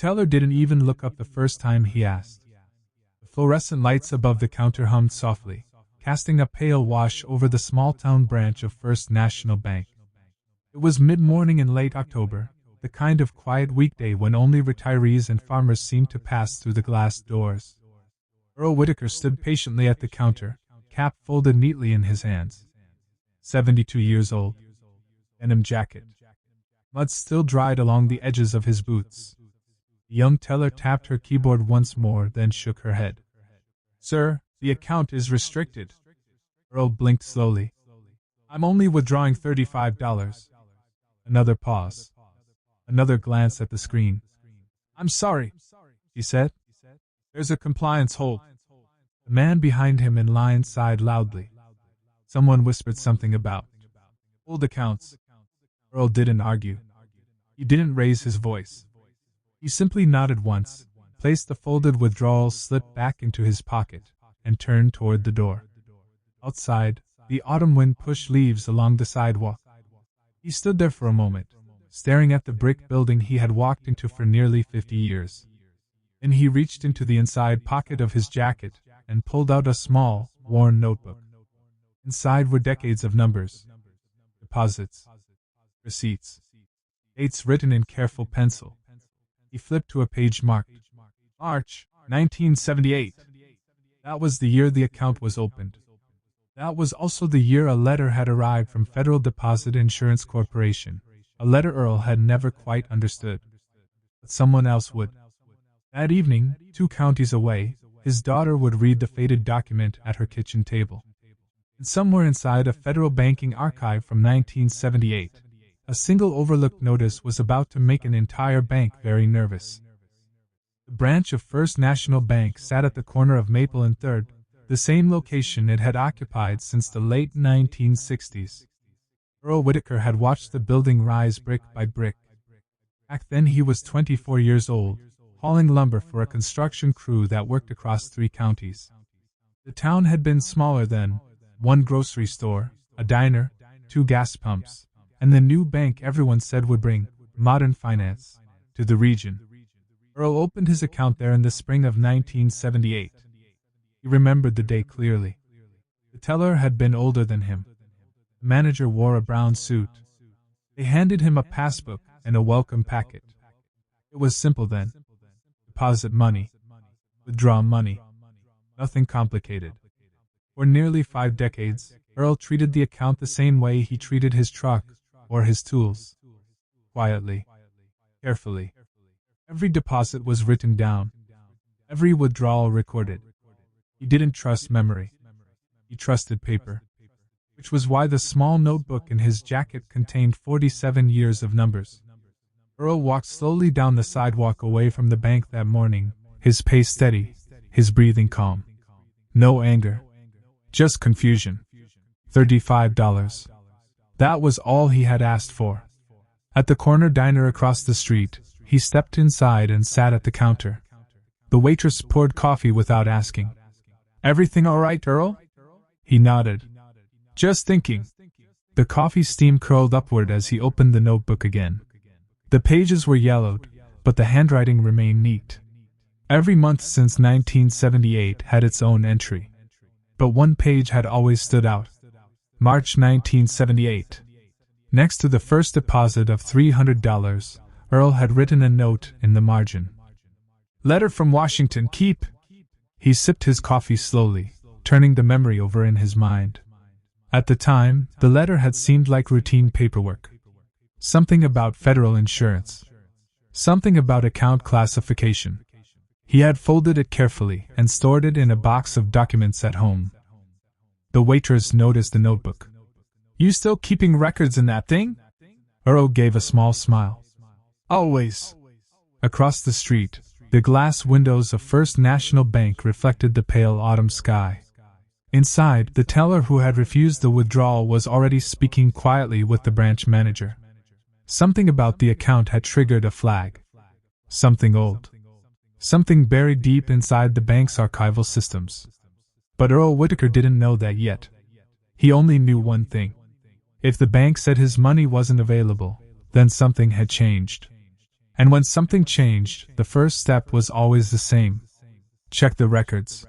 teller didn't even look up the first time he asked. The fluorescent lights above the counter hummed softly, casting a pale wash over the small-town branch of First National Bank. It was mid-morning in late October, the kind of quiet weekday when only retirees and farmers seemed to pass through the glass doors. Earl Whitaker stood patiently at the counter, cap folded neatly in his hands. 72 years old. Denim jacket. Mud still dried along the edges of his boots. The young teller tapped her keyboard once more, then shook her head. "Sir, the account is restricted." Earl blinked slowly. "I'm only withdrawing $35. Another pause. Another glance at the screen. "I'm sorry," he said. "There's a compliance hold." The man behind him in line sighed loudly. Someone whispered something about old accounts. Earl didn't argue. He didn't raise his voice. He simply nodded once, placed the folded withdrawal slip back into his pocket, and turned toward the door. Outside, the autumn wind pushed leaves along the sidewalk. He stood there for a moment, staring at the brick building he had walked into for nearly 50 years. Then he reached into the inside pocket of his jacket and pulled out a small, worn notebook. Inside were decades of numbers, deposits, receipts, dates written in careful pencil. He flipped to a page marked March 1978. That was the year the account was opened. That was also the year a letter had arrived from Federal Deposit Insurance Corporation, a letter Earl had never quite understood. But someone else would. That evening, 2 counties away, his daughter would read the faded document at her kitchen table. And somewhere inside a federal banking archive from 1978, a single overlooked notice was about to make an entire bank very nervous. The branch of First National Bank sat at the corner of Maple and 3rd, the same location it had occupied since the late 1960s. Earl Whitaker had watched the building rise brick by brick. Back then he was 24 years old, hauling lumber for a construction crew that worked across 3 counties. The town had been smaller then: 1 grocery store, a diner, 2 gas pumps, and the new bank everyone said would bring modern finance to the region. Earl opened his account there in the spring of 1978. He remembered the day clearly. The teller had been older than him. The manager wore a brown suit. They handed him a passbook and a welcome packet. It was simple then. Deposit money. Withdraw money. Nothing complicated. For nearly 5 decades, Earl treated the account the same way he treated his truck or his tools. Quietly. Carefully. Every deposit was written down. Every withdrawal recorded. He didn't trust memory. He trusted paper. Which was why the small notebook in his jacket contained 47 years of numbers. Earl walked slowly down the sidewalk away from the bank that morning, his pace steady, his breathing calm. No anger. Just confusion. $35. That was all he had asked for. At the corner diner across the street, he stepped inside and sat at the counter. The waitress poured coffee without asking. "Everything all right, Earl?" He nodded. "Just thinking." The coffee steam curled upward as he opened the notebook again. The pages were yellowed, but the handwriting remained neat. Every month since 1978 had its own entry. But one page had always stood out. March 1978. Next to the first deposit of $300, Earl had written a note in the margin. "Letter from Washington, keep." He sipped his coffee slowly, turning the memory over in his mind. At the time, the letter had seemed like routine paperwork. Something about federal insurance. Something about account classification. He had folded it carefully and stored it in a box of documents at home. The waitress noticed the notebook. "You still keeping records in that thing?" Earl gave a small smile. "Always." Across the street, the glass windows of First National Bank reflected the pale autumn sky. Inside, the teller who had refused the withdrawal was already speaking quietly with the branch manager. Something about the account had triggered a flag. Something old. Something buried deep inside the bank's archival systems. But Earl Whitaker didn't know that yet. He only knew one thing. If the bank said his money wasn't available, then something had changed. And when something changed, the first step was always the same. Check the records.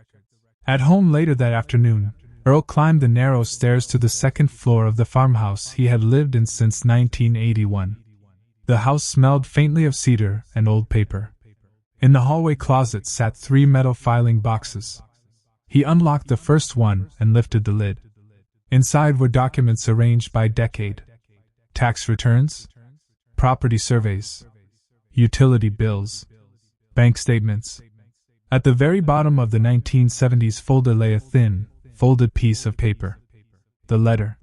At home later that afternoon, Earl climbed the narrow stairs to the second floor of the farmhouse he had lived in since 1981. The house smelled faintly of cedar and old paper. In the hallway closet sat 3 metal filing boxes. He unlocked the first one and lifted the lid. Inside were documents arranged by decade. Tax returns, property surveys, utility bills, bank statements. At the very bottom of the 1970s folder lay a thin, folded piece of paper. The letter.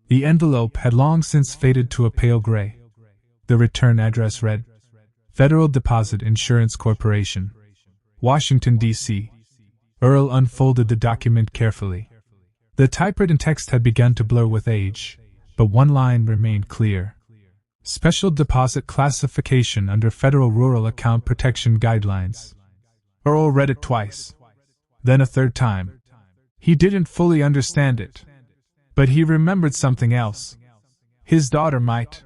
The envelope had long since faded to a pale gray. The return address read, Federal Deposit Insurance Corporation, Washington, D.C. Earl unfolded the document carefully. The typewritten text had begun to blur with age, but one line remained clear. Special Deposit Classification under Federal Rural Account Protection Guidelines. Earl read it twice. Then a third time. He didn't fully understand it. But he remembered something else. His daughter might.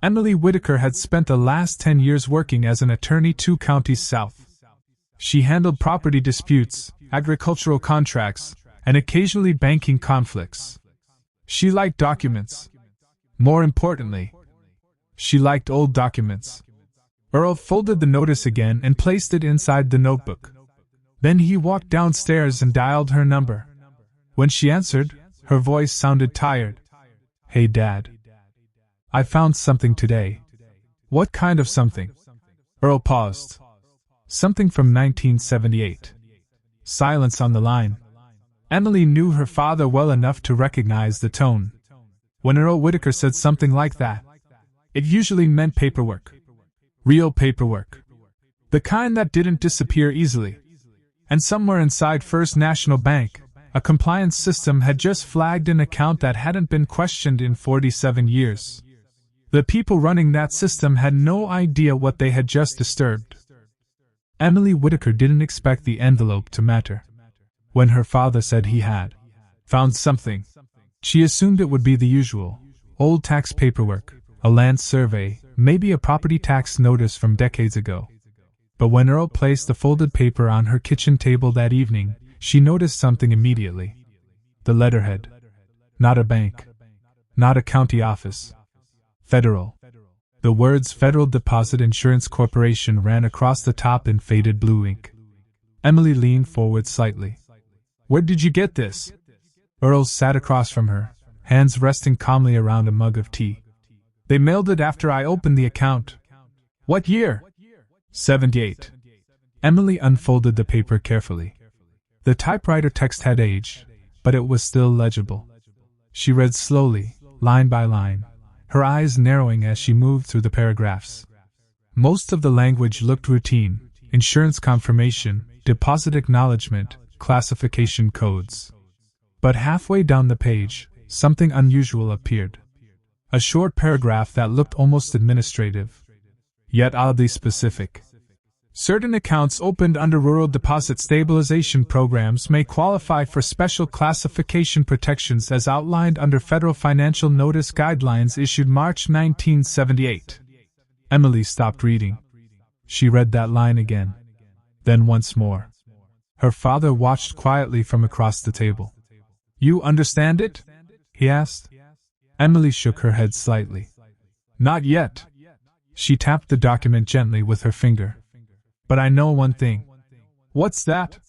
Emily Whitaker had spent the last 10 years working as an attorney 2 counties south. She handled property disputes, agricultural contracts, and occasionally banking conflicts. She liked documents. More importantly, she liked old documents. Earl folded the notice again and placed it inside the notebook. Then he walked downstairs and dialed her number. When she answered, her voice sounded tired. Hey, Dad. I found something today. What kind of something? Earl paused. Something from 1978. Silence on the line. Emily knew her father well enough to recognize the tone. When Earl Whitaker said something like that, it usually meant paperwork. Real paperwork. The kind that didn't disappear easily. And somewhere inside First National Bank, a compliance system had just flagged an account that hadn't been questioned in 47 years. The people running that system had no idea what they had just disturbed. Emily Whitaker didn't expect the envelope to matter. When her father said he had found something, she assumed it would be the usual. Old tax paperwork, a land survey, maybe a property tax notice from decades ago. But when Earl placed the folded paper on her kitchen table that evening, she noticed something immediately. The letterhead. Not a bank. Not a county office. Federal. The words Federal Deposit Insurance Corporation ran across the top in faded blue ink. Emily leaned forward slightly. Where did you get this? Earl sat across from her, hands resting calmly around a mug of tea. They mailed it after I opened the account. What year? 78. Emily unfolded the paper carefully. The typewriter text had aged, but it was still legible. She read slowly, line by line, her eyes narrowing as she moved through the paragraphs. Most of the language looked routine: insurance confirmation, deposit acknowledgement, classification codes. But halfway down the page, something unusual appeared. A short paragraph that looked almost administrative, yet oddly specific. Certain accounts opened under rural deposit stabilization programs may qualify for special classification protections as outlined under Federal Financial Notice Guidelines issued March 1978. Emily stopped reading. She read that line again. Then once more. Her father watched quietly from across the table. You understand it? He asked. Emily shook her head slightly. Not yet. She tapped the document gently with her finger. But I know one thing. What's that?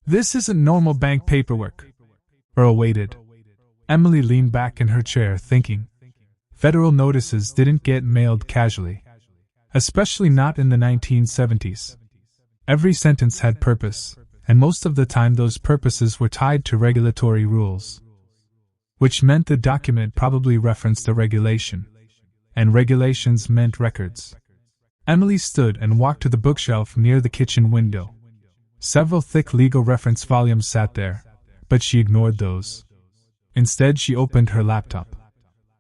This isn't normal bank paperwork. Earl waited. Emily leaned back in her chair thinking. Federal notices didn't get mailed casually. Especially not in the 1970s. Every sentence had purpose, and most of the time those purposes were tied to regulatory rules. Which meant the document probably referenced a regulation. And regulations meant records. Emily stood and walked to the bookshelf near the kitchen window. Several thick legal reference volumes sat there, but she ignored those. Instead, she opened her laptop.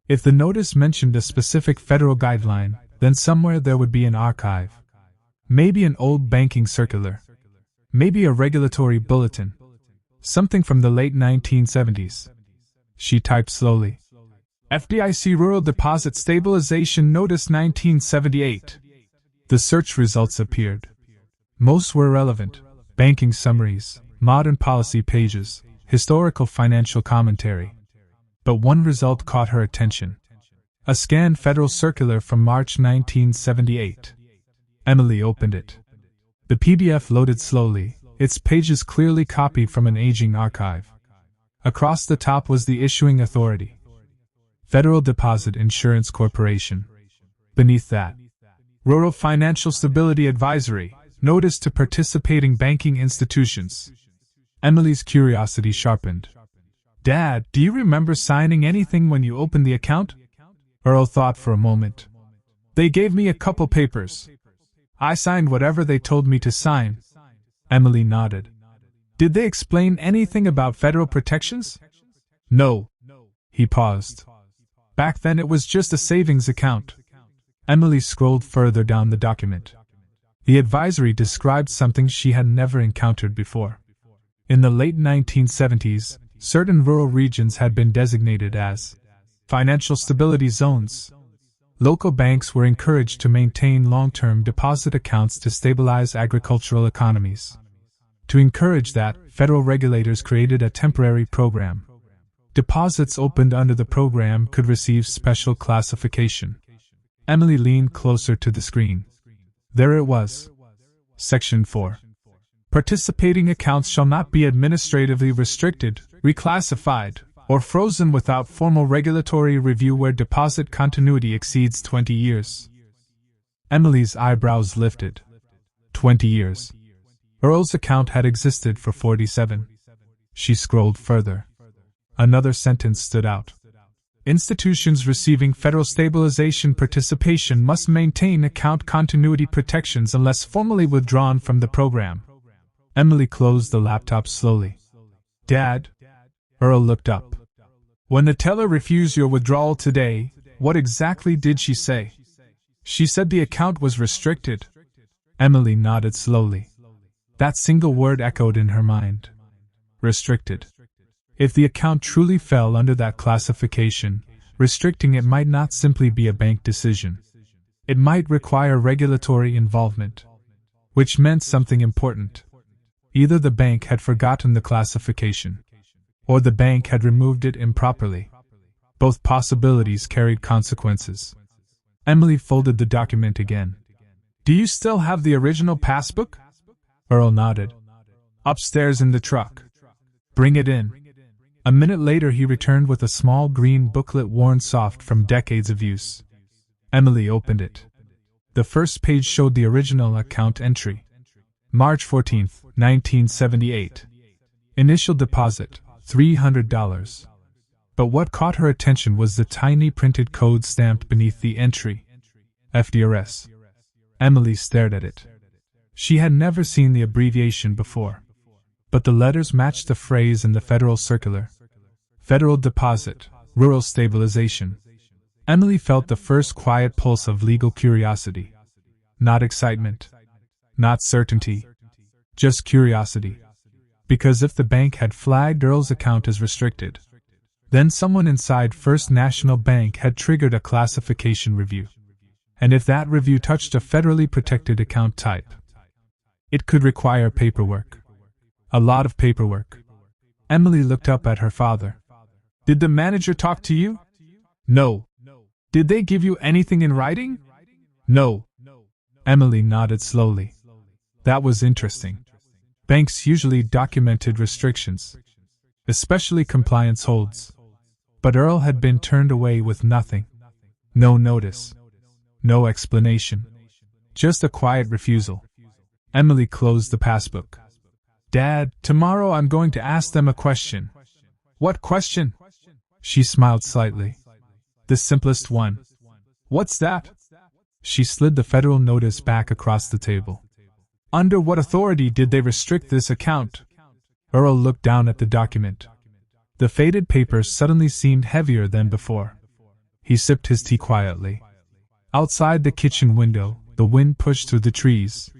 If the notice mentioned a specific federal guideline, then somewhere there would be an archive. Maybe an old banking circular. Maybe a regulatory bulletin. Something from the late 1970s. She typed slowly. FDIC Rural Deposit Stabilization Notice 1978. The search results appeared. Most were relevant: banking summaries, modern policy pages, historical financial commentary. But one result caught her attention. A scanned federal circular from March 1978. Emily opened it. The PDF loaded slowly, its pages clearly copied from an aging archive. Across the top was the issuing authority: Federal Deposit Insurance Corporation. Beneath that, Rural Financial Stability Advisory, notice to participating banking institutions. Emily's curiosity sharpened. Dad, do you remember signing anything when you opened the account? Earl thought for a moment. They gave me a couple papers. I signed whatever they told me to sign. Emily nodded. Did they explain anything about federal protections? No. He paused. Back then it was just a savings account. Emily scrolled further down the document. The advisory described something she had never encountered before. In the late 1970s, certain rural regions had been designated as financial stability zones. Local banks were encouraged to maintain long-term deposit accounts to stabilize agricultural economies. To encourage that, federal regulators created a temporary program. Deposits opened under the program could receive special classification. Emily leaned closer to the screen. There it was. Section 4. Participating accounts shall not be administratively restricted, reclassified, or frozen without formal regulatory review where deposit continuity exceeds 20 years. Emily's eyebrows lifted. 20 years. Earl's account had existed for 47. She scrolled further. Another sentence stood out. Institutions receiving federal stabilization participation must maintain account continuity protections unless formally withdrawn from the program. Emily closed the laptop slowly. Dad? Earl looked up. When the teller refused your withdrawal today, what exactly did she say? She said the account was restricted. Emily nodded slowly. That single word echoed in her mind. Restricted. If the account truly fell under that classification, restricting it might not simply be a bank decision. It might require regulatory involvement. Which meant something important. Either the bank had forgotten the classification, or the bank had removed it improperly. Both possibilities carried consequences. Emily folded the document again. Do you still have the original passbook? Earl nodded. Upstairs in the truck. Bring it in. A minute later he returned with a small green booklet worn soft from decades of use. Emily opened it. The first page showed the original account entry. March 14, 1978. Initial deposit, $300. But what caught her attention was the tiny printed code stamped beneath the entry. FDRS. Emily stared at it. She had never seen the abbreviation before. But the letters matched the phrase in the federal circular. Federal Deposit, Rural Stabilization. Emily felt the first quiet pulse of legal curiosity. Not excitement. Not certainty. Just curiosity. Because if the bank had flagged Earl's account as restricted, then someone inside First National Bank had triggered a classification review. And if that review touched a federally protected account type, it could require paperwork. A lot of paperwork. Emily looked up at her father. Did the manager talk to you? No. Did they give you anything in writing? No. Emily nodded slowly. That was interesting. Banks usually documented restrictions, especially compliance holds. But Earl had been turned away with nothing. No notice. No explanation. Just a quiet refusal. Emily closed the passbook. Dad, tomorrow I'm going to ask them a question. What question? She smiled slightly. The simplest one. What's that? She slid the federal notice back across the table. Under what authority did they restrict this account? Earl looked down at the document. The faded paper suddenly seemed heavier than before. He sipped his tea quietly. Outside the kitchen window, the wind pushed through the trees.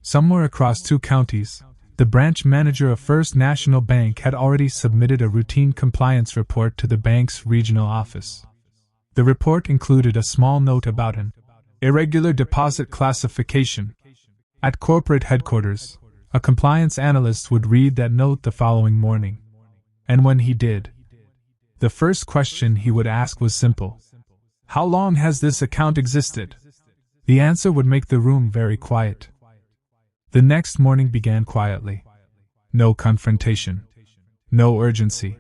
Somewhere across 2 counties, the branch manager of First National Bank had already submitted a routine compliance report to the bank's regional office. The report included a small note about an Irregular deposit classification. At corporate headquarters, a compliance analyst would read that note the following morning. And when he did, the first question he would ask was simple. How long has this account existed? The answer would make the room very quiet. The next morning began quietly. No confrontation. No urgency.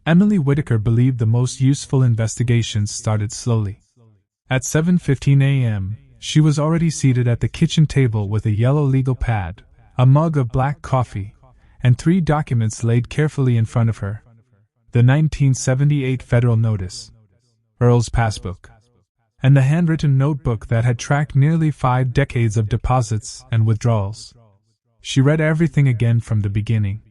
Emily Whittaker believed the most useful investigations started slowly. At 7:15 a.m., she was already seated at the kitchen table with a yellow legal pad, a mug of black coffee, and 3 documents laid carefully in front of her. The 1978 federal notice, Earl's passbook, and the handwritten notebook that had tracked nearly 5 decades of deposits and withdrawals. She read everything again from the beginning.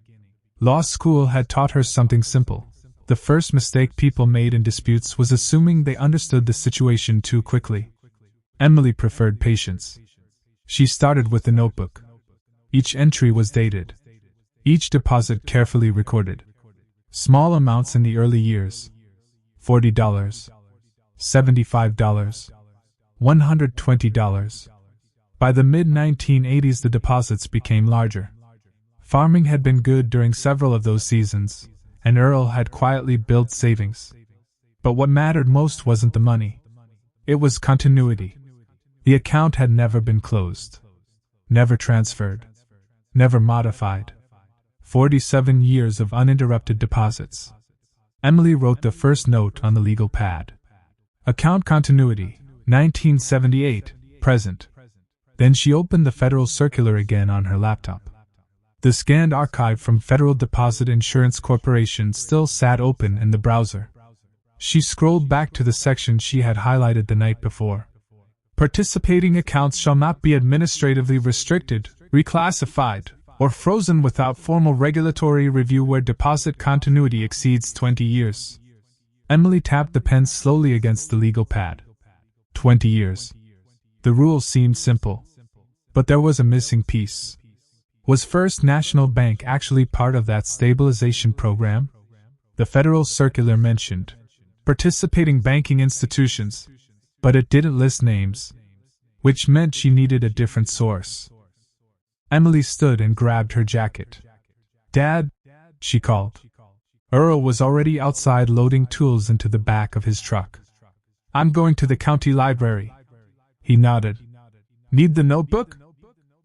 Law school had taught her something simple. The first mistake people made in disputes was assuming they understood the situation too quickly. Emily preferred patience. She started with the notebook. Each entry was dated. Each deposit carefully recorded. Small amounts in the early years. $40. $75. $120. By the mid-1980s the deposits became larger. Farming had been good during several of those seasons, and Earl had quietly built savings. But what mattered most wasn't the money. It was continuity. The account had never been closed. Never transferred. Never modified. 47 years of uninterrupted deposits. Emily wrote the first note on the legal pad. Account continuity, 1978, present. Then she opened the Federal Circular again on her laptop. The scanned archive from Federal Deposit Insurance Corporation still sat open in the browser. She scrolled back to the section she had highlighted the night before. Participating accounts shall not be administratively restricted, reclassified, or frozen without formal regulatory review where deposit continuity exceeds 20 years. Emily tapped the pen slowly against the legal pad. 20 years. The rule seemed simple. But there was a missing piece. Was First National Bank actually part of that stabilization program? The Federal Circular mentioned participating banking institutions, but it didn't list names, which meant she needed a different source. Emily stood and grabbed her jacket. "Dad," she called. Earl was already outside loading tools into the back of his truck. "I'm going to the county library." He nodded. "Need the notebook?"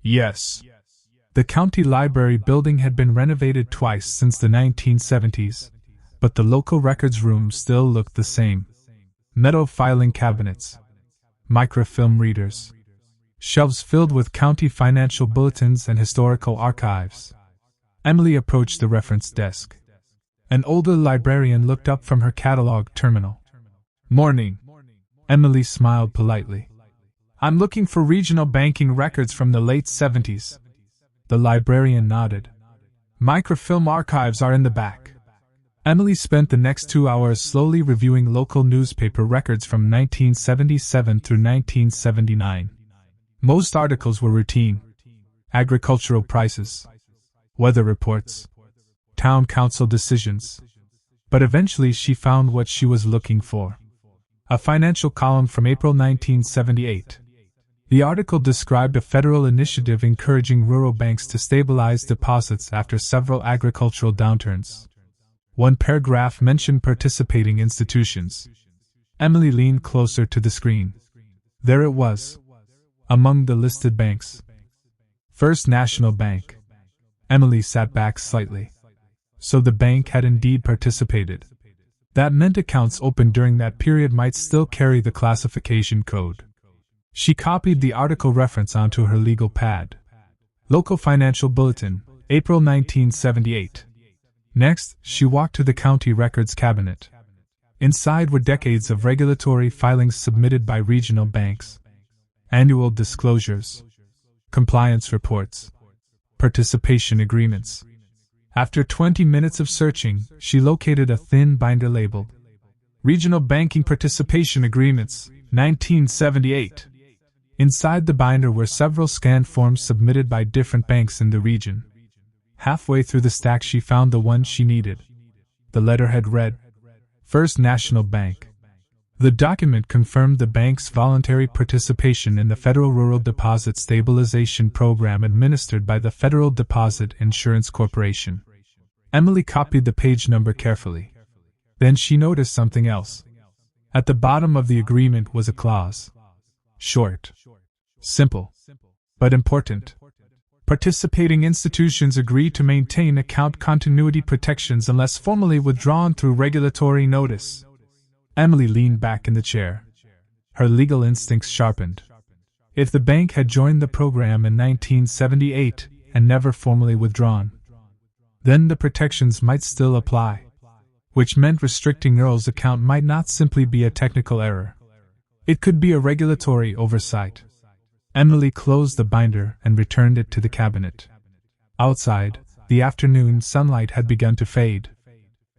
"Yes." The county library building had been renovated twice since the 1970s, but the local records room still looked the same. Metal filing cabinets, microfilm readers, shelves filled with county financial bulletins and historical archives. Emily approached the reference desk. An older librarian looked up from her catalog terminal. "Morning." Emily smiled politely. "I'm looking for regional banking records from the late 70s. The librarian nodded. "Microfilm archives are in the back." Emily spent the next 2 hours slowly reviewing local newspaper records from 1977 through 1979. Most articles were routine. Agricultural prices, weather reports, town council decisions. But eventually she found what she was looking for. A financial column from April 1978. The article described a federal initiative encouraging rural banks to stabilize deposits after several agricultural downturns. One paragraph mentioned participating institutions. Emily leaned closer to the screen. There it was. Among the listed banks. First National Bank. Emily sat back slightly. So the bank had indeed participated. That meant accounts opened during that period might still carry the classification code. She copied the article reference onto her legal pad. Local Financial Bulletin, April 1978. Next, she walked to the county records cabinet. Inside were decades of regulatory filings submitted by regional banks. Annual disclosures, compliance reports, participation agreements. After 20 minutes of searching, she located a thin binder labeled Regional Banking Participation Agreements, 1978. Inside the binder were several scanned forms submitted by different banks in the region. Halfway through the stack she found the one she needed. The letterhead read, First National Bank. The document confirmed the bank's voluntary participation in the Federal Rural Deposit Stabilization Program administered by the Federal Deposit Insurance Corporation. Emily copied the page number carefully. Then she noticed something else. At the bottom of the agreement was a clause. Short, simple, but important. Participating institutions agree to maintain account continuity protections unless formally withdrawn through regulatory notice. Emily leaned back in the chair. Her legal instincts sharpened. If the bank had joined the program in 1978 and never formally withdrawn, then the protections might still apply, which meant restricting Earl's account might not simply be a technical error. It could be a regulatory oversight. Emily closed the binder and returned it to the cabinet. Outside, the afternoon sunlight had begun to fade.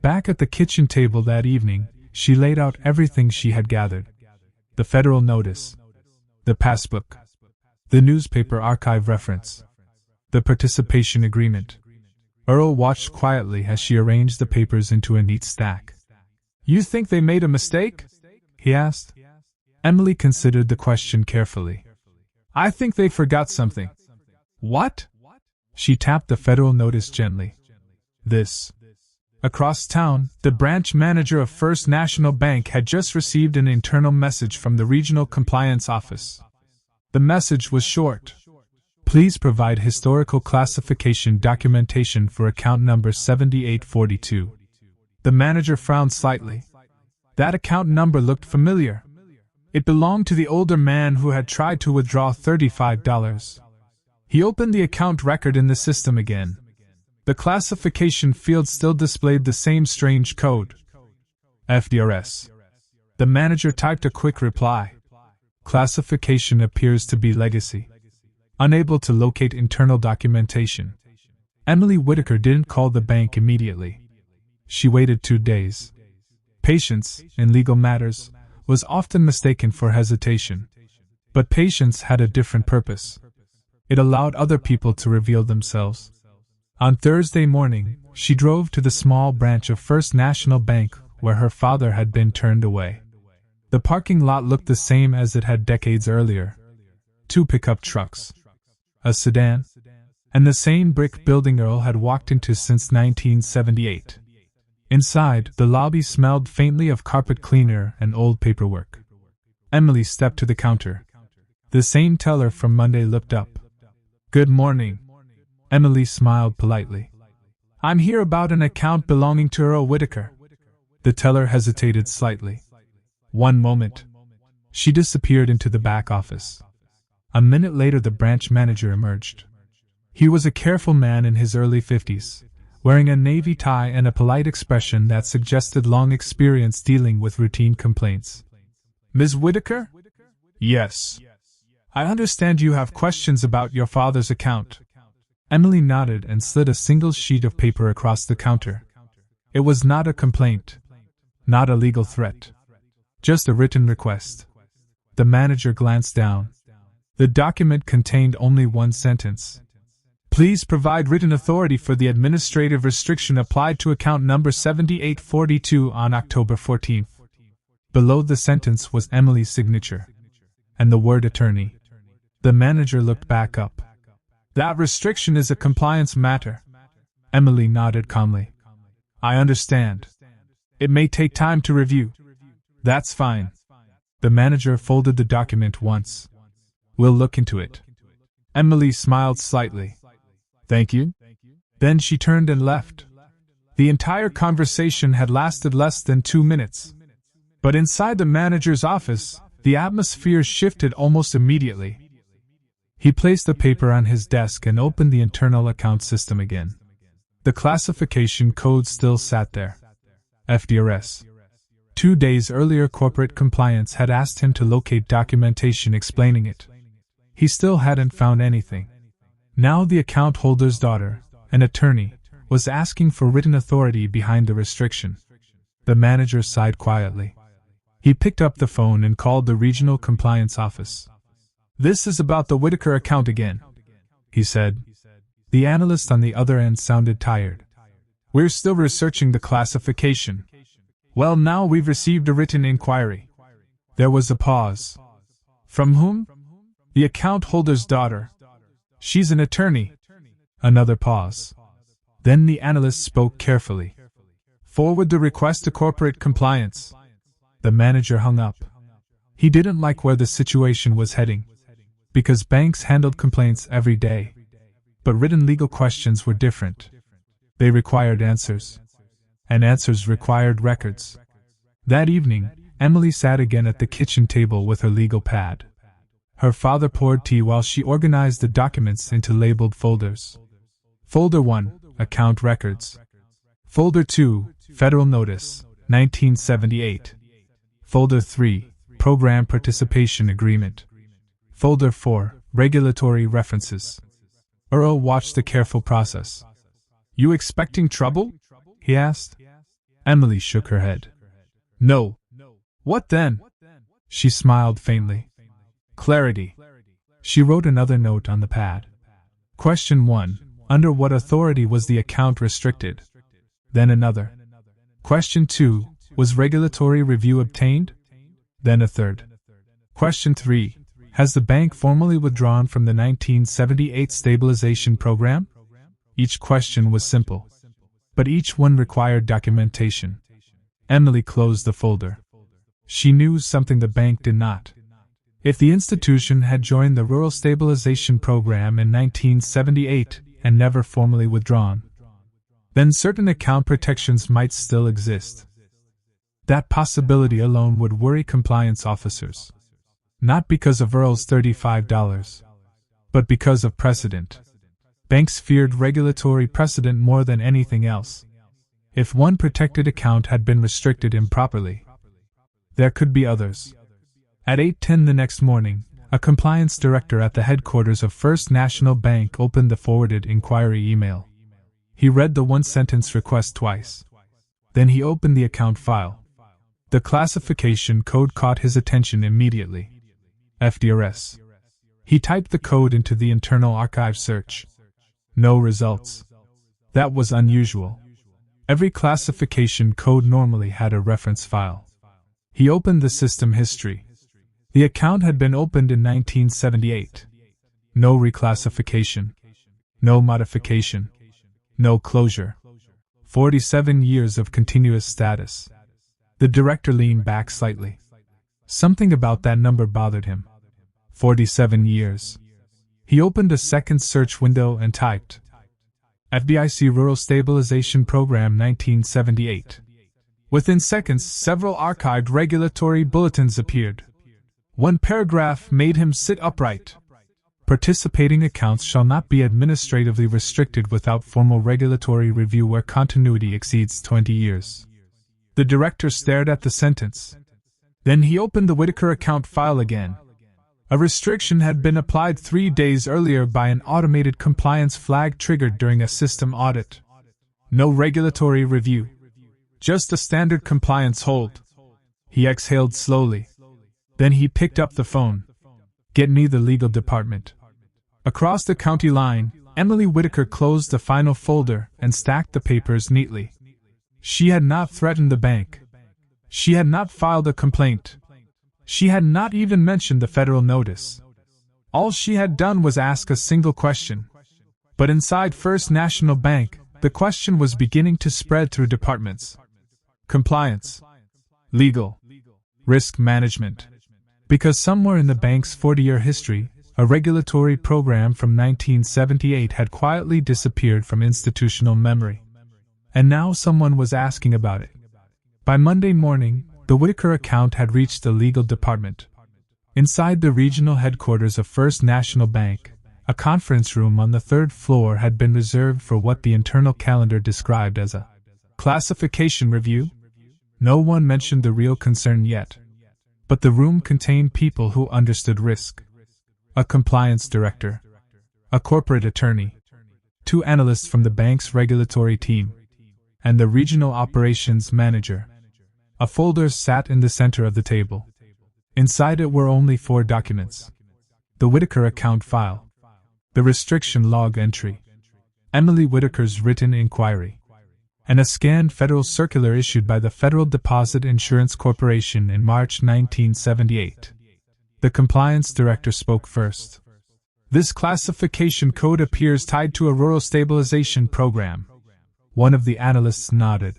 Back at the kitchen table that evening, she laid out everything she had gathered. The federal notice, the passbook, the newspaper archive reference, the participation agreement. Earl watched quietly as she arranged the papers into a neat stack. "You think they made a mistake?" he asked. Emily considered the question carefully. "I think they forgot something." "What?" She tapped the federal notice gently. "This." Across town, the branch manager of First National Bank had just received an internal message from the Regional Compliance Office. The message was short. "Please provide historical classification documentation for account number 7842. The manager frowned slightly. That account number looked familiar. It belonged to the older man who had tried to withdraw $35. He opened the account record in the system again. The classification field still displayed the same strange code. FDRS. The manager typed a quick reply. Classification appears to be legacy. Unable to locate internal documentation. Emily Whitaker didn't call the bank immediately. She waited 2 days. Patience, in legal matters, was often mistaken for hesitation. But patience had a different purpose. It allowed other people to reveal themselves. On Thursday morning, she drove to the small branch of First National Bank where her father had been turned away. The parking lot looked the same as it had decades earlier. 2 pickup trucks, a sedan, and the same brick building Earl had walked into since 1978. Inside, the lobby smelled faintly of carpet cleaner and old paperwork. Emily stepped to the counter. The same teller from Monday looked up. "Good morning." Emily smiled politely. "I'm here about an account belonging to Earl Whitaker." The teller hesitated slightly. "One moment." She disappeared into the back office. A minute later the branch manager emerged. He was a careful man in his early 50s, wearing a navy tie and a polite expression that suggested long experience dealing with routine complaints. "Ms. Whitaker?" "Yes." "I understand you have questions about your father's account." Emily nodded and slid a single sheet of paper across the counter. It was not a complaint, not a legal threat, just a written request. The manager glanced down. The document contained only one sentence. "Please provide written authority for the administrative restriction applied to account number 7842 on October 14th. Below the sentence was Emily's signature, and the word attorney. The manager looked back up. "That restriction is a compliance matter." Emily nodded calmly. "I understand. It may take time to review." "That's fine." The manager folded the document once. "We'll look into it." Emily smiled slightly. "Thank you." Then she turned and left. The entire conversation had lasted less than 2 minutes. But inside the manager's office, the atmosphere shifted almost immediately. He placed the paper on his desk and opened the internal account system again. The classification code still sat there. FDRS. 2 days earlier, corporate compliance had asked him to locate documentation explaining it. He still hadn't found anything. Now the account holder's daughter, an attorney, was asking for written authority behind the restriction. The manager sighed quietly. He picked up the phone and called the regional compliance office. "This is about the Whitaker account again," he said. The analyst on the other end sounded tired. "We're still researching the classification." "Well, now we've received a written inquiry. There was a pause. From whom? The account holder's daughter. She's an attorney. Another pause. Then the analyst spoke carefully. Forward the request to corporate compliance. The manager hung up. He didn't like where the situation was heading, because banks handled complaints every day. But written legal questions were different. They required answers. And answers required records. That evening, Emily sat again at the kitchen table with her legal pad. Her father poured tea while she organized the documents into labeled folders. Folder 1, Account Records. Folder 2, Federal Notice, 1978. Folder 3, Program Participation Agreement. Folder 4, Regulatory References. Earl watched the careful process. You expecting trouble? He asked. Emily shook her head. No. What then? She smiled faintly. Clarity. She wrote another note on the pad. Question 1. Under what authority was the account restricted? Then another. Question 2. Was regulatory review obtained? Then a third. Question 3. Has the bank formally withdrawn from the 1978 stabilization program? Each question was simple, but each one required documentation. Emily closed the folder. She knew something the bank did not. If the institution had joined the Rural Stabilization Program in 1978 and never formally withdrawn, then certain account protections might still exist. That possibility alone would worry compliance officers. Not because of Earl's $35, but because of precedent. Banks feared regulatory precedent more than anything else. If one protected account had been restricted improperly, there could be others. At 8:10 the next morning, a compliance director at the headquarters of First National Bank opened the forwarded inquiry email. He read the one-sentence request twice. Then he opened the account file. The classification code caught his attention immediately. FDRS. He typed the code into the internal archive search. No results. That was unusual. Every classification code normally had a reference file. He opened the system history. The account had been opened in 1978. No reclassification. No modification. No closure. 47 years of continuous status. The director leaned back slightly. Something about that number bothered him. 47 years. He opened a second search window and typed FDIC Rural Stabilization Program 1978. Within seconds, several archived regulatory bulletins appeared. One paragraph made him sit upright. Participating accounts shall not be administratively restricted without formal regulatory review where continuity exceeds 20 years. The director stared at the sentence. Then he opened the Whitaker account file again. A restriction had been applied 3 days earlier by an automated compliance flag triggered during a system audit. No regulatory review. Just a standard compliance hold. He exhaled slowly. Then he picked up the phone. Get me the legal department. Across the county line, Emily Whitaker closed the final folder and stacked the papers neatly. She had not threatened the bank. She had not filed a complaint. She had not even mentioned the federal notice. All she had done was ask a single question. But inside First National Bank, the question was beginning to spread through departments. Compliance. Legal. Risk management. Because somewhere in the bank's 40-year history, a regulatory program from 1978 had quietly disappeared from institutional memory. And now someone was asking about it. By Monday morning, the Whitaker account had reached the legal department. Inside the regional headquarters of First National Bank, a conference room on the 3rd floor had been reserved for what the internal calendar described as a classification review. No one mentioned the real concern yet. But the room contained people who understood risk. A compliance director. A corporate attorney. 2 analysts from the bank's regulatory team. And the regional operations manager. A folder sat in the center of the table. Inside it were only 4 documents. The Whitaker account file. The restriction log entry. Emily Whitaker's written inquiry. and a scanned federal circular issued by the Federal Deposit Insurance Corporation in March 1978. The compliance director spoke first. This classification code appears tied to a rural stabilization program. One of the analysts nodded.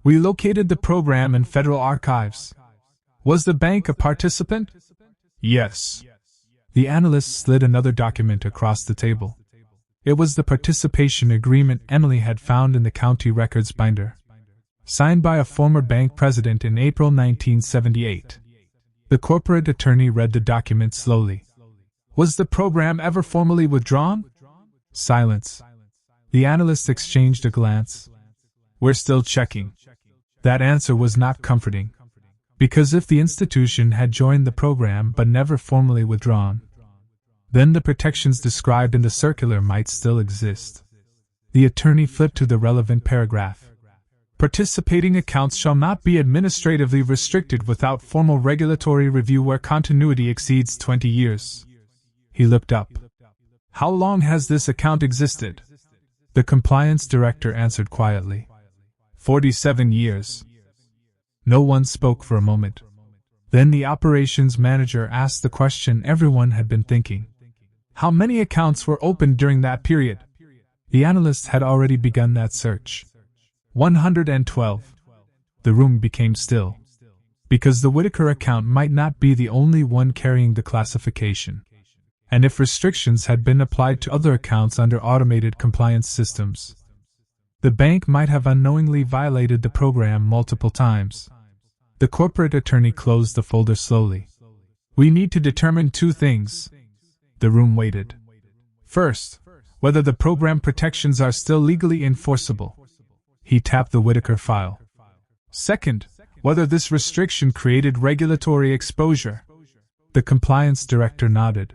We located the program in federal archives. Was the bank a participant? Yes. The analyst slid another document across the table. It was the participation agreement Emily had found in the county records binder, signed by a former bank president in April 1978. The corporate attorney read the document slowly. Was the program ever formally withdrawn? Silence. The analysts exchanged a glance. We're still checking. That answer was not comforting, because if the institution had joined the program but never formally withdrawn, then the protections described in the circular might still exist. The attorney flipped to the relevant paragraph. Participating accounts shall not be administratively restricted without formal regulatory review where continuity exceeds 20 years. He looked up. How long has this account existed? The compliance director answered quietly. 47 years. No one spoke for a moment. Then the operations manager asked the question everyone had been thinking. How many accounts were opened during that period? The analysts had already begun that search. 112. The room became still, because the Whitaker account might not be the only one carrying the classification. And if restrictions had been applied to other accounts under automated compliance systems, the bank might have unknowingly violated the program multiple times. The corporate attorney closed the folder slowly. We need to determine two things. The room waited. First, whether the program protections are still legally enforceable. He tapped the Whitaker file. Second, whether this restriction created regulatory exposure. The compliance director nodded.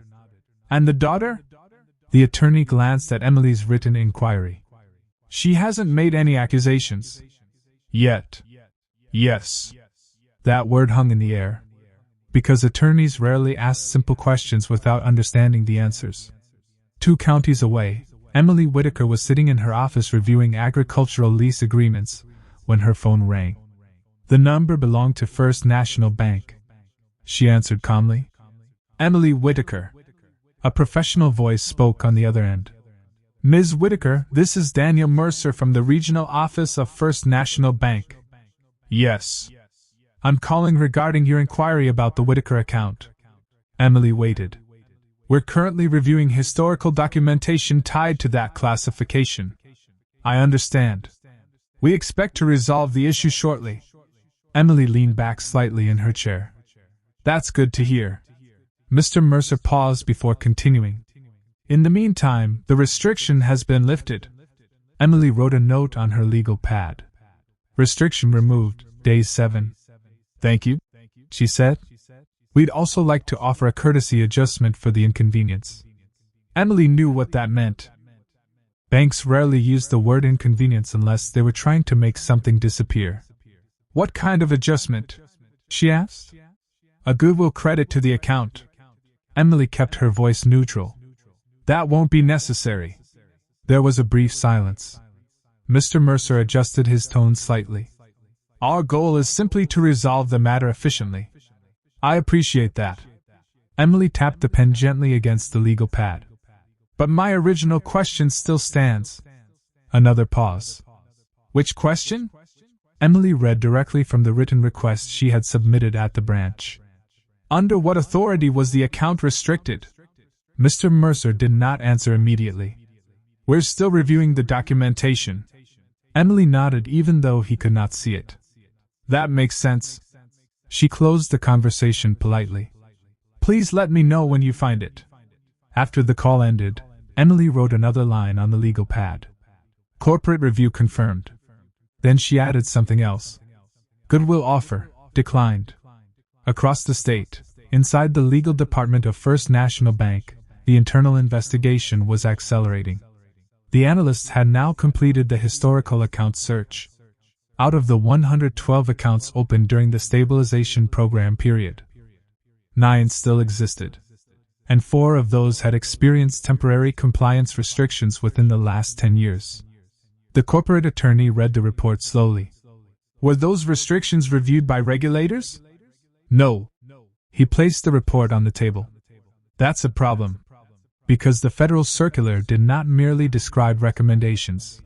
And the daughter? The attorney glanced at Emily's written inquiry. She hasn't made any accusations. Yet. Yes. That word hung in the air, because attorneys rarely ask simple questions without understanding the answers. 2 counties away, Emily Whitaker was sitting in her office reviewing agricultural lease agreements when her phone rang. The number belonged to First National Bank. She answered calmly. Emily Whitaker. A professional voice spoke on the other end. Ms. Whitaker, this is Daniel Mercer from the regional office of First National Bank. Yes. I'm calling regarding your inquiry about the Whitaker account. Emily waited. We're currently reviewing historical documentation tied to that classification. I understand. We expect to resolve the issue shortly. Emily leaned back slightly in her chair. That's good to hear. Mr. Mercer paused before continuing. In the meantime, the restriction has been lifted. Emily wrote a note on her legal pad. Restriction removed, day 7. Thank you, she said. We'd also like to offer a courtesy adjustment for the inconvenience. Emily knew what that meant. Banks rarely used the word inconvenience unless they were trying to make something disappear. What kind of adjustment? She asked. A goodwill credit to the account. Emily kept her voice neutral. That won't be necessary. There was a brief silence. Mr. Mercer adjusted his tone slightly. Our goal is simply to resolve the matter efficiently. I appreciate that. Emily tapped the pen gently against the legal pad. But my original question still stands. Another pause. Which question? Emily read directly from the written request she had submitted at the branch. Under what authority was the account restricted? Mr. Mercer did not answer immediately. We're still reviewing the documentation. Emily nodded even though he could not see it. That makes sense. She closed the conversation politely. Please let me know when you find it. After the call ended, Emily wrote another line on the legal pad. Corporate review confirmed. Then she added something else. Goodwill offer, declined. Across the state, inside the legal department of First National Bank, the internal investigation was accelerating. The analysts had now completed the historical account search. Out of the 112 accounts opened during the stabilization program period, 9 still existed, and 4 of those had experienced temporary compliance restrictions within the last 10 years. The corporate attorney read the report slowly. Were those restrictions reviewed by regulators? No. He placed the report on the table. That's a problem. Because the federal circular did not merely describe recommendations.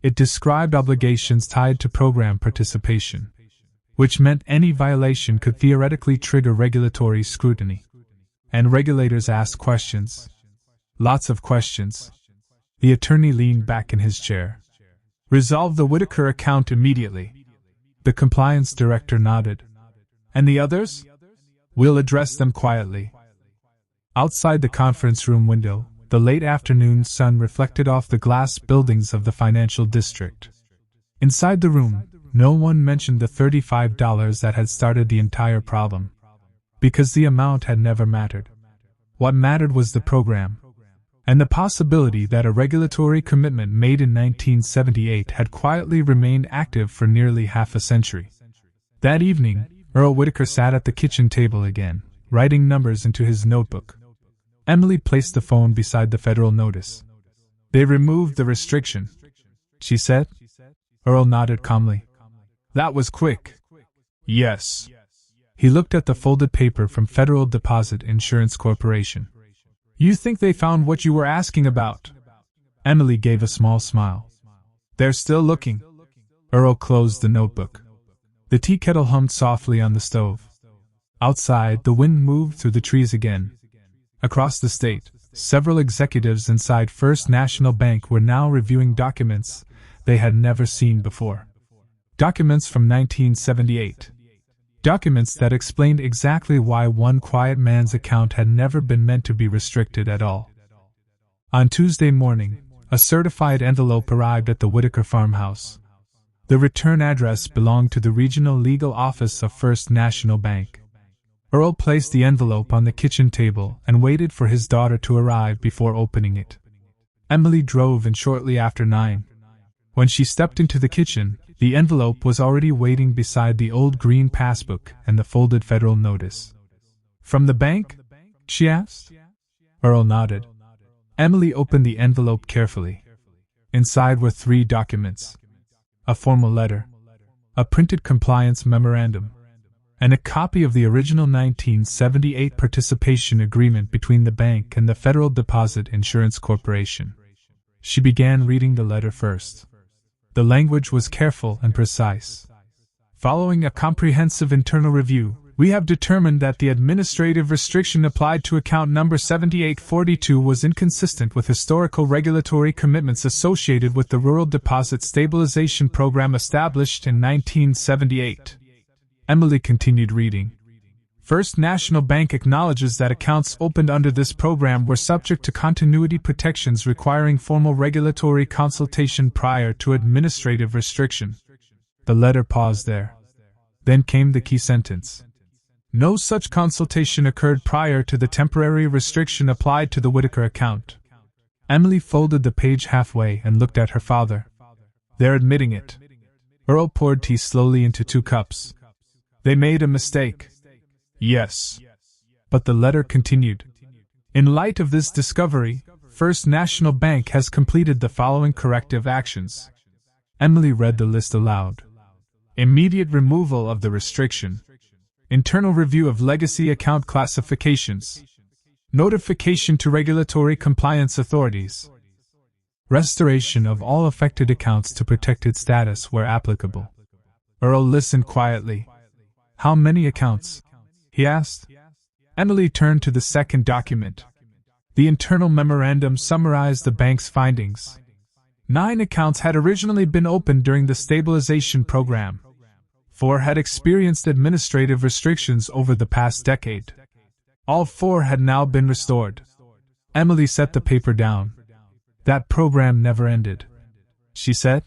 It described obligations tied to program participation, which meant any violation could theoretically trigger regulatory scrutiny. And regulators asked questions. Lots of questions. The attorney leaned back in his chair. Resolve the Whitaker account immediately. The compliance director nodded. And the others? We'll address them quietly. Outside the conference room window, the late afternoon sun reflected off the glass buildings of the financial district. Inside the room, no one mentioned the $35 that had started the entire problem. Because the amount had never mattered. What mattered was the program. And the possibility that a regulatory commitment made in 1978 had quietly remained active for nearly half a century. That evening, Earl Whitaker sat at the kitchen table again, writing numbers into his notebook. Emily placed the phone beside the federal notice. They removed the restriction, she said. Earl nodded calmly. That was quick. Yes. He looked at the folded paper from Federal Deposit Insurance Corporation. You think they found what you were asking about? Emily gave a small smile. They're still looking. Earl closed the notebook. The tea kettle hummed softly on the stove. Outside, the wind moved through the trees again. Across the state, several executives inside First National Bank were now reviewing documents they had never seen before. Documents from 1978. Documents that explained exactly why one quiet man's account had never been meant to be restricted at all. On Tuesday morning, a certified envelope arrived at the Whitaker farmhouse. The return address belonged to the regional legal office of First National Bank. Earl placed the envelope on the kitchen table and waited for his daughter to arrive before opening it. Emily drove in shortly after 9. When she stepped into the kitchen, the envelope was already waiting beside the old green passbook and the folded federal notice. From the bank? She asked. Earl nodded. Emily opened the envelope carefully. Inside were 3 documents. A formal letter, a printed compliance memorandum, and a copy of the original 1978 participation agreement between the bank and the Federal Deposit Insurance Corporation. She began reading the letter first. The language was careful and precise. Following a comprehensive internal review, we have determined that the administrative restriction applied to account number 7842 was inconsistent with historical regulatory commitments associated with the Rural Deposit Stabilization Program established in 1978. Emily continued reading. First National Bank acknowledges that accounts opened under this program were subject to continuity protections requiring formal regulatory consultation prior to administrative restriction. The letter paused there. Then came the key sentence. No such consultation occurred prior to the temporary restriction applied to the Whitaker account. Emily folded the page halfway and looked at her father. They're admitting it. Earl poured tea slowly into 2 cups. They made a mistake. Yes. But the letter continued. In light of this discovery, First National Bank has completed the following corrective actions. Emily read the list aloud. Immediate removal of the restriction. Internal review of legacy account classifications. Notification to regulatory compliance authorities. Restoration of all affected accounts to protected status where applicable. Earl listened quietly. How many accounts? He asked. Emily turned to the second document. The internal memorandum summarized the bank's findings. 9 accounts had originally been opened during the stabilization program. 4 had experienced administrative restrictions over the past decade. All 4 had now been restored. Emily set the paper down. That program never ended, she said.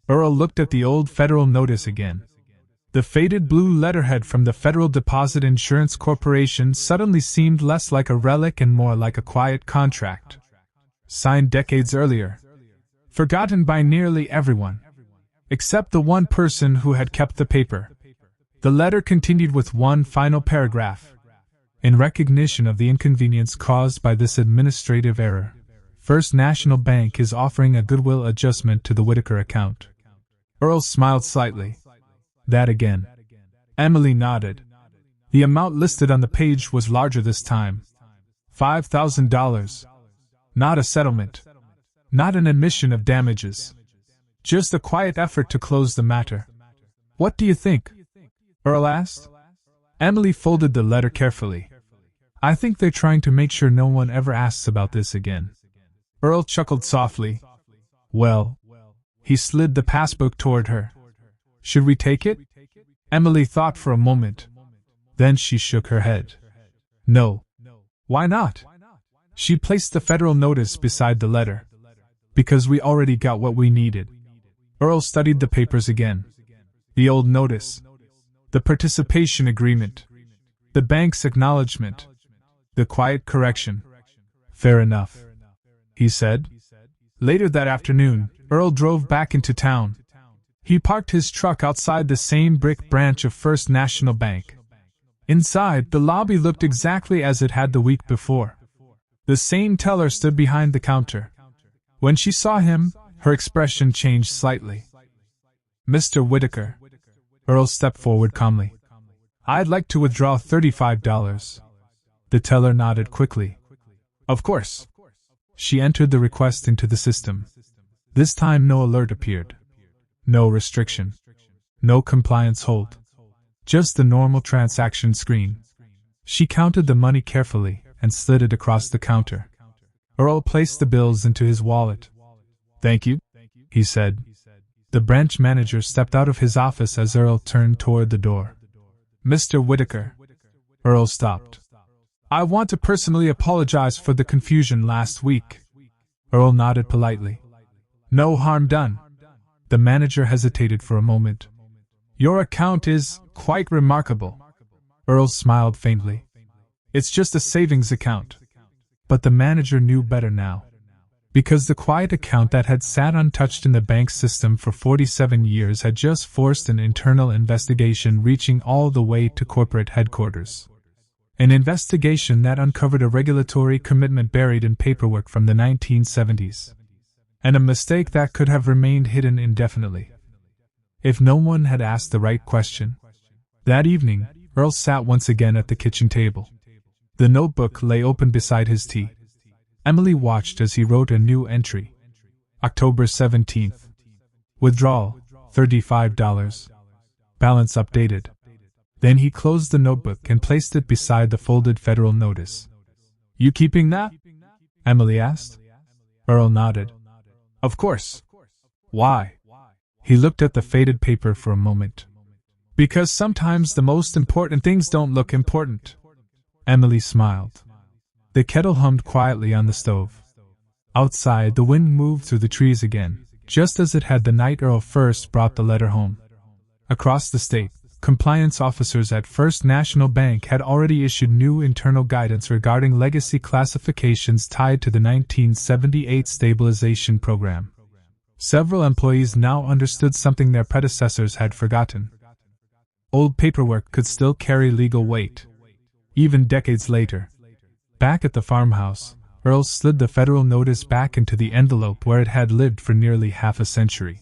Earl looked at the old federal notice again. The faded blue letterhead from the Federal Deposit Insurance Corporation suddenly seemed less like a relic and more like a quiet contract. Signed decades earlier. Forgotten by nearly everyone. Except the one person who had kept the paper. The letter continued with one final paragraph. In recognition of the inconvenience caused by this administrative error, First National Bank is offering a goodwill adjustment to the Whitaker account. Earl smiled slightly. That again. Emily nodded. The amount listed on the page was larger this time. $5,000. Not a settlement. Not an admission of damages. Just a quiet effort to close the matter. What do you think? Earl asked. Emily folded the letter carefully. I think they're trying to make sure no one ever asks about this again. Earl chuckled softly. Well. He slid the passbook toward her. Should we take it? Emily thought for a moment. Then she shook her head. No. Why not? She placed the federal notice beside the letter. Because we already got what we needed. Earl studied the papers again. The old notice. The participation agreement. The bank's acknowledgement. The quiet correction. Fair enough, he said. Later that afternoon, Earl drove back into town. He parked his truck outside the same brick branch of First National Bank. Inside, the lobby looked exactly as it had the week before. The same teller stood behind the counter. When she saw him, her expression changed slightly. Mr. Whitaker. Earl stepped forward calmly. I'd like to withdraw $35. The teller nodded quickly. Of course. She entered the request into the system. This time no alert appeared. No restriction. No compliance hold. Just the normal transaction screen. She counted the money carefully and slid it across the counter. Earl placed the bills into his wallet. Thank you, he said. The branch manager stepped out of his office as Earl turned toward the door. Mr. Whitaker. Earl stopped. I want to personally apologize for the confusion last week. Earl nodded politely. No harm done. The manager hesitated for a moment. Your account is quite remarkable. Earl smiled faintly. It's just a savings account. But the manager knew better now. Because the quiet account that had sat untouched in the bank system for 47 years had just forced an internal investigation reaching all the way to corporate headquarters. An investigation that uncovered a regulatory commitment buried in paperwork from the 1970s. And a mistake that could have remained hidden indefinitely. If no one had asked the right question. That evening, Earl sat once again at the kitchen table. The notebook lay open beside his tea. Emily watched as he wrote a new entry. October 17th. Withdrawal, $35. Balance updated. Then he closed the notebook and placed it beside the folded federal notice. You keeping that? Emily asked. Earl nodded. Of course. Why? He looked at the faded paper for a moment. Because sometimes the most important things don't look important. Emily smiled. The kettle hummed quietly on the stove. Outside, the wind moved through the trees again, just as it had the night Earl first brought the letter home. Across the state, compliance officers at First National Bank had already issued new internal guidance regarding legacy classifications tied to the 1978 stabilization program. Several employees now understood something their predecessors had forgotten. Old paperwork could still carry legal weight. Even decades later. Back at the farmhouse, Earl slid the federal notice back into the envelope where it had lived for nearly half a century.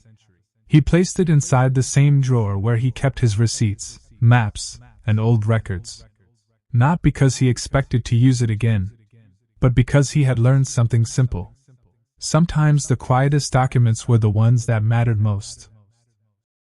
He placed it inside the same drawer where he kept his receipts, maps, and old records. Not because he expected to use it again, but because he had learned something simple. Sometimes the quietest documents were the ones that mattered most.